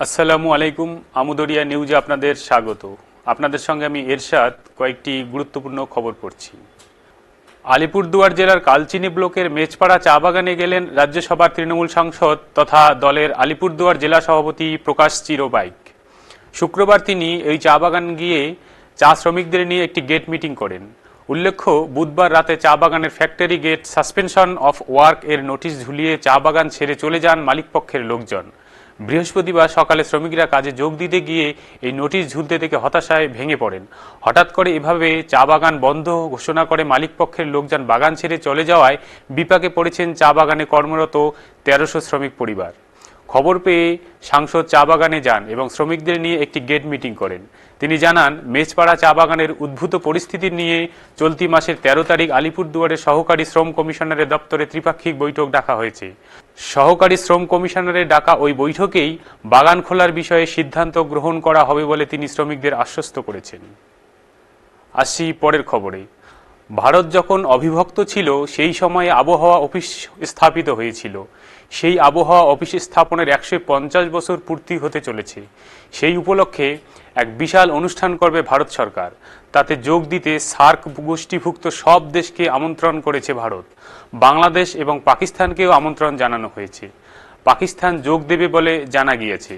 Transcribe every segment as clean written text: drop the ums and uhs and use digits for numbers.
আসসালামু আলাইকুম। আমুদরিয়া নিউজে আপনাদের স্বাগত। আপনাদের সঙ্গে আমি এরশাদ কয়েকটি গুরুত্বপূর্ণ খবর পড়ছি। আলিপুরদুয়ার জেলার কালচিনি ব্লকের মেচপাড়া চা বাগানে গেলেন রাজ্যসভার তৃণমূল সাংসদ তথা দলের আলিপুরদুয়ার জেলা সভাপতি প্রকাশ চিরবাইক। শুক্রবার তিনি এই চা বাগান গিয়ে চা শ্রমিকদের নিয়ে একটি গেট মিটিং করেন। উল্লেখ্য, বুধবার রাতে চা বাগানের factory gate suspension of work এর নোটিশ ঝুলিয়ে চা বাগান ছেড়ে চলে যান মালিকপক্ষের লোকজন। বৃহস্পতিবার সকালে শ্রমিকরা কাজে যোগ দিতে গিয়ে এই নোটিশ ঝুলতে দেখে হতাশায় ভেঙে পড়েন। হঠাৎ করে এভাবে চা বাগান বন্ধ ঘোষণা করে মালিকপক্ষের লোকজন বাগান ছেড়ে চলে যাওয়ায় বিপাকে পড়েছেন চা বাগানে কর্মরত ১৩০০ শ্রমিক পরিবার। খবর পেয়ে সাংসদ চা বাগানে যান এবং শ্রমিকদের নিয়ে একটি গেট মিটিং করেন। তিনি জানান, মেচপাড়া চা বাগানের উদ্ভূত পরিস্থিতি নিয়ে চলতি মাসের ১৩ তারিখ আলিপুরদুয়ারের সহকারী শ্রম কমিশনারের দপ্তরে ত্রিপাক্ষিক বৈঠক ডাকা হয়েছে। সহকারী শ্রম কমিশনারের ডাকা ওই বৈঠকেই বাগান খোলার বিষয়ে সিদ্ধান্ত গ্রহণ করা হবে বলে তিনি শ্রমিকদের আশ্বস্ত করেছেন। আসি পরের খবরে। ভারত যখন অবিভক্ত ছিল সেই সময়ে আবহাওয়া অফিস স্থাপিত হয়েছিল। সেই আবহাওয়া অফিস স্থাপনের ১৫০ বছর পূর্তি হতে চলেছে। সেই উপলক্ষে এক বিশাল অনুষ্ঠান করবে ভারত সরকার। তাতে যোগ দিতে সার্ক গোষ্ঠীভুক্ত সব দেশকে আমন্ত্রণ করেছে ভারত। বাংলাদেশ এবং পাকিস্তানকেও আমন্ত্রণ জানানো হয়েছে। পাকিস্তান যোগ দেবে বলে জানা গিয়েছে।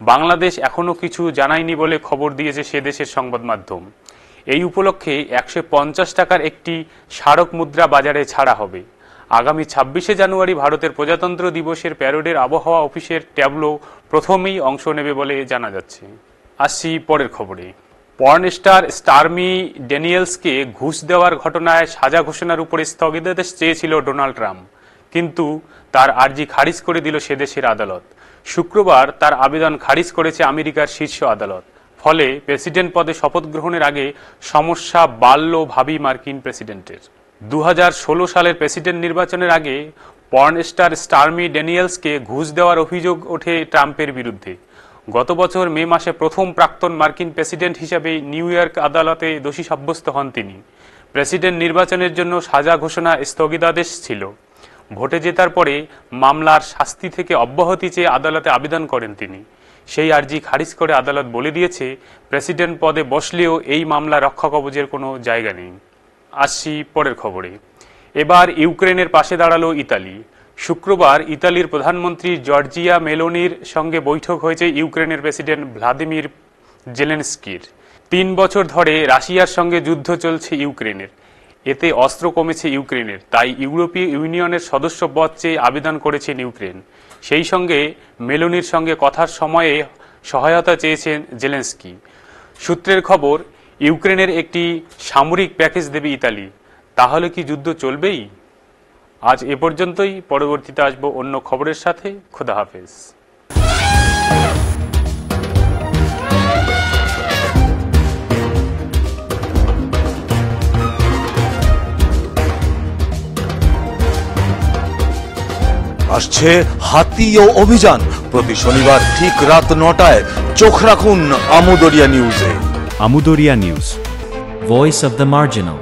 বাংলাদেশ এখনও কিছু জানায়নি বলে খবর দিয়েছে সে দেশের সংবাদ মাধ্যম। এই উপলক্ষে ১৫০ টাকার একটি স্মারক মুদ্রা বাজারে ছাড়া হবে। আগামী ২৬শে জানুয়ারি ভারতের প্রজাতন্ত্র দিবসের প্যারেডের আবহাওয়া অফিসের ট্যাবলো প্রথমেই অংশ নেবে বলে জানা যাচ্ছে। আসি পরের খবরে। পর্ন স্টার স্টর্মি ড্যানিয়েলসকে ঘুষ দেওয়ার ঘটনায় সাজা ঘোষণার উপরে স্থগিতাদেশ চেয়েছিল ডোনাল্ড ট্রাম্প, কিন্তু তার আর্জি খারিজ করে দিল সে দেশের আদালত। শুক্রবার তার আবেদন খারিজ করেছে আমেরিকার শীর্ষ আদালত। ফলে প্রেসিডেন্ট পদে শপথ গ্রহণের আগে সমস্যা বাড়ল ভাবি মার্কিন প্রেসিডেন্টের। ২০১৬ সালের প্রেসিডেন্ট নির্বাচনের আগে পর্ন স্টার স্টর্মি ড্যানিয়েলসকে ঘুষ দেওয়ার অভিযোগ ওঠে ট্রাম্পের বিরুদ্ধে। গত বছর মে মাসে প্রথম প্রাক্তন মার্কিন প্রেসিডেন্ট হিসাবে নিউ ইয়র্ক আদালতে দোষী সাব্যস্ত হন তিনি। প্রেসিডেন্ট নির্বাচনের জন্য সাজা ঘোষণা স্থগিতাদেশ ছিল। ভোটে জেতার পরে মামলার শাস্তি থেকে অব্যাহতি চেয়ে আদালতে আবেদন করেন তিনি। সেই আর্জি খারিজ করে আদালত বলে দিয়েছে, প্রেসিডেন্ট পদে বসলেও এই মামলা রক্ষা কবচের কোনো জায়গা নেই। আসছি পরের খবরে। এবার ইউক্রেনের পাশে দাঁড়ালো ইতালি। শুক্রবার ইতালির প্রধানমন্ত্রী জর্জিয়া মেলোনির সঙ্গে বৈঠক হয়েছে ইউক্রেনের প্রেসিডেন্ট ভ্লাদিমির জেলেনস্কির। ৩ বছর ধরে রাশিয়ার সঙ্গে যুদ্ধ চলছে ইউক্রেনের। এতে অস্ত্র কমেছে ইউক্রেনের, তাই ইউরোপীয় ইউনিয়নের সদস্যপদ চেয়ে আবেদন করেছেন ইউক্রেন। সেই সঙ্গে মেলোনির সঙ্গে কথার সময়ে সহায়তা চেয়েছেন জেলেনস্কি। সূত্রের খবর, ইউক্রেনের একটি সামরিক প্যাকেজ দেবে ইতালি। তাহলে কি যুদ্ধ চলবেই? আজ এ পর্যন্তই। পরবর্তীতে আসবো অন্য খবরের সাথে। খোদা হাফেজ। আসছে হাতিও অভিযান। প্রতি শনিবার ঠিক রাত ৯টায় চোখ রাখুন আমুদরিয়া নিউজে। Amudoria News, Voice of the Marginal.